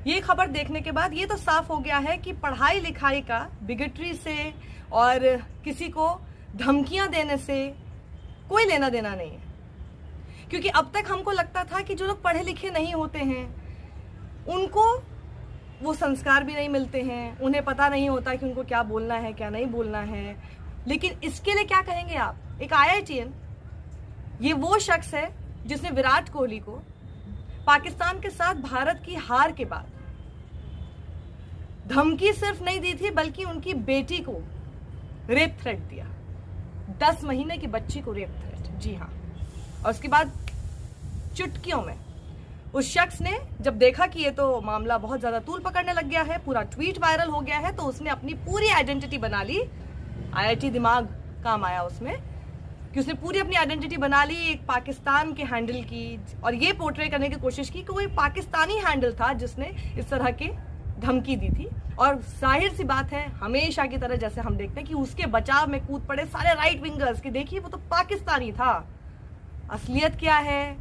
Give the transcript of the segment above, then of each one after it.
ये खबर देखने के बाद ये तो साफ हो गया है कि पढ़ाई लिखाई का बिगेटरी से और किसी को धमकियां देने से कोई लेना देना नहीं है। क्योंकि अब तक हमको लगता था कि जो लोग पढ़े लिखे नहीं होते हैं उनको वो संस्कार भी नहीं मिलते हैं, उन्हें पता नहीं होता कि उनको क्या बोलना है क्या नहीं बोलना है। लेकिन इसके लिए क्या कहेंगे आप? एक IITian, ये वो शख्स है जिसने विराट कोहली को पाकिस्तान के साथ भारत की हार के बाद धमकी सिर्फ नहीं दी थी बल्कि उनकी बेटी को रेप थ्रेट दिया, 10 महीने की बच्ची को रेप थ्रेट। जी हाँ। और उसके बाद चुटकियों में उस शख्स ने जब देखा कि ये तो मामला बहुत ज्यादा तूल पकड़ने लग गया है, पूरा ट्वीट वायरल हो गया है, तो उसने अपनी पूरी आइडेंटिटी बना ली। IIT दिमाग काम आया उसमें कि उसने पूरी अपनी आइडेंटिटी बना ली एक पाकिस्तान के हैंडल की, और ये पोर्ट्रे करने की कोशिश की कि वो एक पाकिस्तानी हैंडल था जिसने इस तरह की धमकी दी थी। और जाहिर सी बात है, हमेशा की तरह जैसे हम देखते हैं कि उसके बचाव में कूद पड़े सारे राइट विंगर्स कि देखिए वो तो पाकिस्तानी था। असलियत क्या है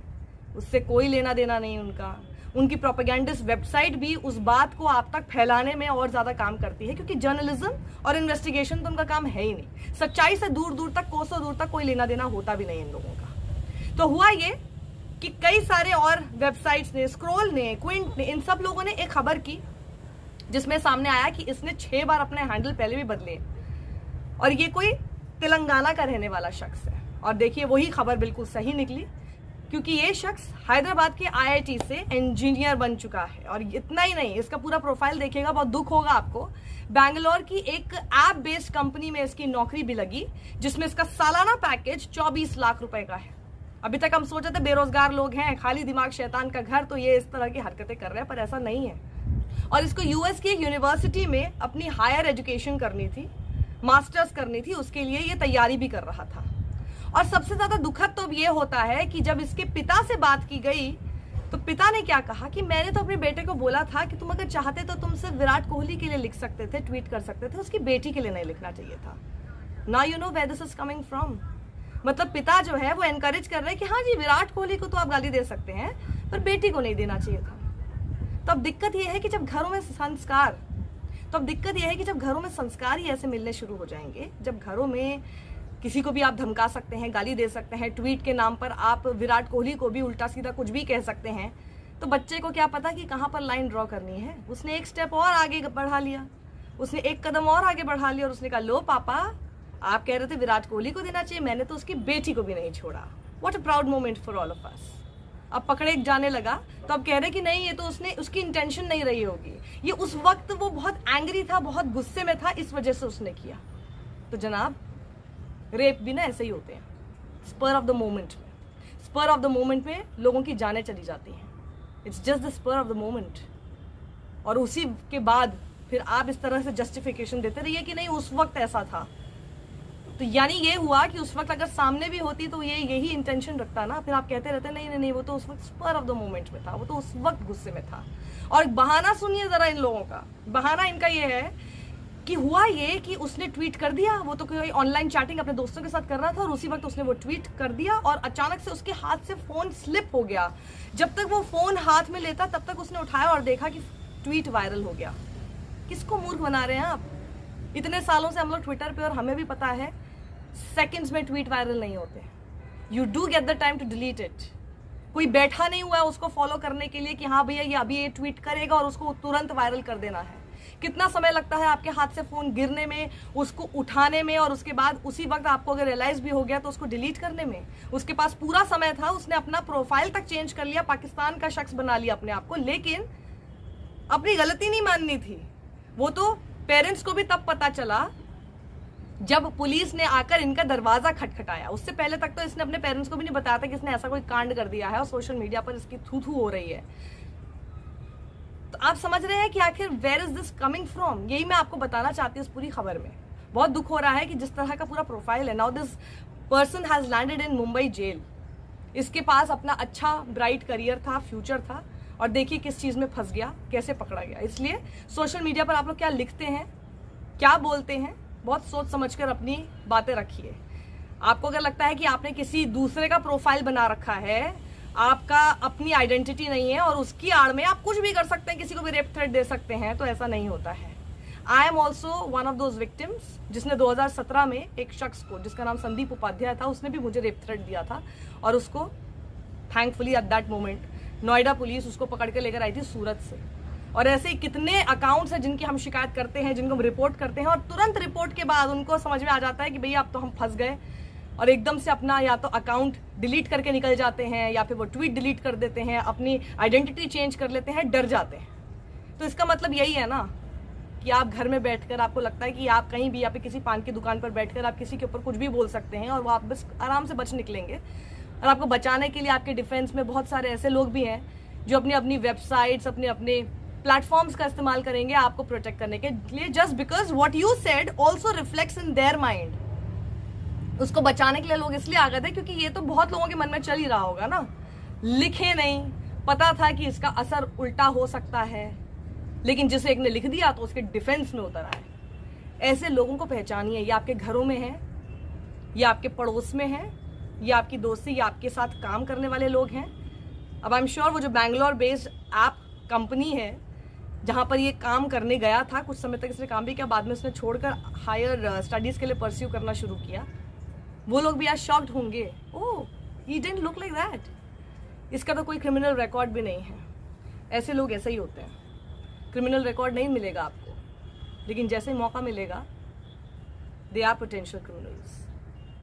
उससे कोई लेना देना नहीं उनका। उनकी प्रोपेगेंडिस्ट वेबसाइट भी उस बात को आप तक फैलाने में और ज्यादा काम करती है, क्योंकि जर्नलिज्म और इन्वेस्टिगेशन तो उनका काम है ही नहीं। सच्चाई से दूर दूर तक, कोसों दूर तक कोई लेना देना होता भी नहीं इन लोगों का। तो हुआ ये कि कई सारे और वेबसाइट्स ने, स्क्रोल ने, क्विंट ने, इन सब लोगों ने एक खबर की जिसमें सामने आया कि इसने 6 बार अपने हैंडल पहले भी बदले और ये कोई तेलंगाना का रहने वाला शख्स है। और देखिए वही खबर बिल्कुल सही निकली, क्योंकि ये शख्स हैदराबाद के IIT से इंजीनियर बन चुका है। और इतना ही नहीं, इसका पूरा प्रोफाइल देखिएगा, बहुत दुख होगा आपको। बैंगलोर की एक ऐप बेस्ड कंपनी में इसकी नौकरी भी लगी, जिसमें इसका सालाना पैकेज 24 लाख रुपए का है। अभी तक हम सोचे थे बेरोजगार लोग हैं, खाली दिमाग शैतान का घर, तो ये इस तरह की हरकतें कर रहे हैं, पर ऐसा नहीं है। और इसको US की एक यूनिवर्सिटी में अपनी हायर एजुकेशन करनी थी, मास्टर्स करनी थी, उसके लिए ये तैयारी भी कर रहा था। और सबसे ज्यादा दुखद तो ये होता है कि जब इसके पिता से बात की गई तो पिता ने क्या कहा कि मैंने तो अपने बेटे को बोला था कि तुम अगर चाहते तो तुम सिर्फ विराट कोहली के लिए लिख सकते थे, ट्वीट कर सकते थे, उसकी बेटी के लिए नहीं लिखना चाहिए था। Now you know where this is coming from. मतलब पिता जो है वो एनकरेज कर रहे हैं कि हाँ जी विराट कोहली को तो आप गाली दे सकते हैं पर बेटी को नहीं देना चाहिए था। तो अब दिक्कत यह है कि जब घरों में संस्कार ही ऐसे मिलने शुरू हो जाएंगे, जब घरों में किसी को भी आप धमका सकते हैं, गाली दे सकते हैं, ट्वीट के नाम पर आप विराट कोहली को भी उल्टा सीधा कुछ भी कह सकते हैं, तो बच्चे को क्या पता कि कहां पर लाइन ड्रॉ करनी है। उसने एक स्टेप और आगे बढ़ा लिया, उसने एक कदम और आगे बढ़ा लिया और उसने कहा लो पापा आप कह रहे थे विराट कोहली को देना चाहिए, मैंने तो उसकी बेटी को भी नहीं छोड़ा। What a proud moment for all of us. अब पकड़े जाने लगा तो अब कह रहे कि नहीं ये तो उसकी इंटेंशन नहीं रही होगी, ये उस वक्त वो बहुत एंग्री था, बहुत गुस्से में था, इस वजह से उसने किया। तो जनाब रेप भी ना ऐसे ही होते हैं, स्पर ऑफ द मोमेंट में लोगों की जानें चली जाती हैं। It's just the spur of the moment. और उसी के बाद फिर आप इस तरह से जस्टिफिकेशन देते रहिए कि नहीं उस वक्त ऐसा था। तो यानी ये हुआ कि उस वक्त अगर सामने भी होती तो ये यही इंटेंशन रखता ना, फिर आप कहते रहते नहीं वो तो उस वक्त स्पर ऑफ द मोमेंट में था, वो तो उस वक्त गुस्से में था। और बहाना सुनिए जरा इन लोगों का, बहाना इनका ये है कि हुआ ये कि उसने ट्वीट कर दिया, वो तो कोई ऑनलाइन चैटिंग अपने दोस्तों के साथ कर रहा था और उसी वक्त उसने वो ट्वीट कर दिया और अचानक से उसके हाथ से फोन स्लिप हो गया। जब तक वो फोन हाथ में लेता तब तक उसने उठाया और देखा कि ट्वीट वायरल हो गया। किसको मूर्ख बना रहे हैं आप? इतने सालों से हम लोग ट्विटर पे, और हमें भी पता है सेकंड्स में ट्वीट वायरल नहीं होते। You do get the time to delete it. कोई बैठा नहीं हुआ है उसको फॉलो करने के लिए कि हाँ भैया ये अभी ये ट्वीट करेगा और उसको तुरंत वायरल कर देना है। कितना समय लगता है आपके हाथ से फोन गिरने में, उसको उठाने में, और उसके बाद उसी वक्त आपको अगर रियलाइज भी हो गया तो उसको डिलीट करने में। उसके पास पूरा समय था, उसने अपना प्रोफाइल तक चेंज कर लिया, पाकिस्तान का शख्स बना लिया अपने आप को, लेकिन अपनी गलती नहीं माननी थी। वो तो पेरेंट्स को भी तब पता चला जब पुलिस ने आकर इनका दरवाजा खटखटाया। उससे पहले तक तो इसने अपने पेरेंट्स को भी नहीं बताया था कि इसने ऐसा कोई कांड कर दिया है और सोशल मीडिया पर इसकी थू थू हो रही है। तो आप समझ रहे हैं कि आखिर where is this coming from. यही मैं आपको बताना चाहती हूँ इस पूरी खबर में। बहुत दुख हो रहा है कि जिस तरह का पूरा प्रोफाइल है। Now this person has landed in Mumbai jail. इसके पास अपना अच्छा ब्राइट करियर था, फ्यूचर था, और देखिए किस चीज में फंस गया, कैसे पकड़ा गया। इसलिए सोशल मीडिया पर आप लोग क्या लिखते हैं, क्या बोलते हैं, बहुत सोच समझकर अपनी बातें रखिए। आपको अगर लगता है कि आपने किसी दूसरे का प्रोफाइल बना रखा है, आपका अपनी आइडेंटिटी नहीं है और उसकी आड़ में आप कुछ भी कर सकते हैं, किसी को भी रेप थ्रेट दे सकते हैं, तो ऐसा नहीं होता है। I am also one of those victims जिसने 2017 में एक शख्स को, जिसका नाम संदीप उपाध्याय था, उसने भी मुझे रेप थ्रेट दिया था और उसको thankfully at that moment Noida police उसको पकड़ के लेकर आई थी सूरत से। और ऐसे कितने अकाउंट्स हैं जिनकी हम शिकायत करते हैं, जिनको हम रिपोर्ट करते हैं और तुरंत रिपोर्ट के बाद उनको समझ में आ जाता है कि भैया अब तो हम फंस गए, और एकदम से अपना या तो अकाउंट डिलीट करके निकल जाते हैं या फिर वो ट्वीट डिलीट कर देते हैं, अपनी आइडेंटिटी चेंज कर लेते हैं, डर जाते हैं। तो इसका मतलब यही है ना कि आप घर में बैठकर आपको लगता है कि आप कहीं भी या फिर किसी पान की दुकान पर बैठकर आप किसी के ऊपर कुछ भी बोल सकते हैं और वो आप बस आराम से बच निकलेंगे। और आपको बचाने के लिए आपके डिफेंस में बहुत सारे ऐसे लोग भी हैं जो अपनी अपनी वेबसाइट्स, अपने अपने प्लेटफॉर्म्स का इस्तेमाल करेंगे आपको प्रोटेक्ट करने के लिए, just because what you said also reflects in their mind. उसको बचाने के लिए लोग इसलिए आ गए थे क्योंकि ये तो बहुत लोगों के मन में चल ही रहा होगा ना, लिखे नहीं, पता था कि इसका असर उल्टा हो सकता है, लेकिन जिसे एक ने लिख दिया तो उसके डिफेंस में उतर आए। ऐसे लोगों को पहचानिए, ये आपके घरों में है, ये आपके पड़ोस में है, ये आपकी दोस्ती या आपके साथ काम करने वाले लोग हैं। अब आई एम श्योर वो जो बैंगलोर बेस्ड ऐप कंपनी है जहाँ पर ये काम करने गया था, कुछ समय तक इसने काम भी किया, बाद में उसने छोड़कर हायर स्टडीज़ के लिए परस्यू करना शुरू किया, वो लोग भी आज शॉक्ड होंगे, oh he didn't look like that, इसका तो कोई क्रिमिनल रिकॉर्ड भी नहीं है। ऐसे लोग ऐसे ही होते हैं, क्रिमिनल रिकॉर्ड नहीं मिलेगा आपको, लेकिन जैसे ही मौका मिलेगा दे आर पोटेंशियल क्रिमिनल्स।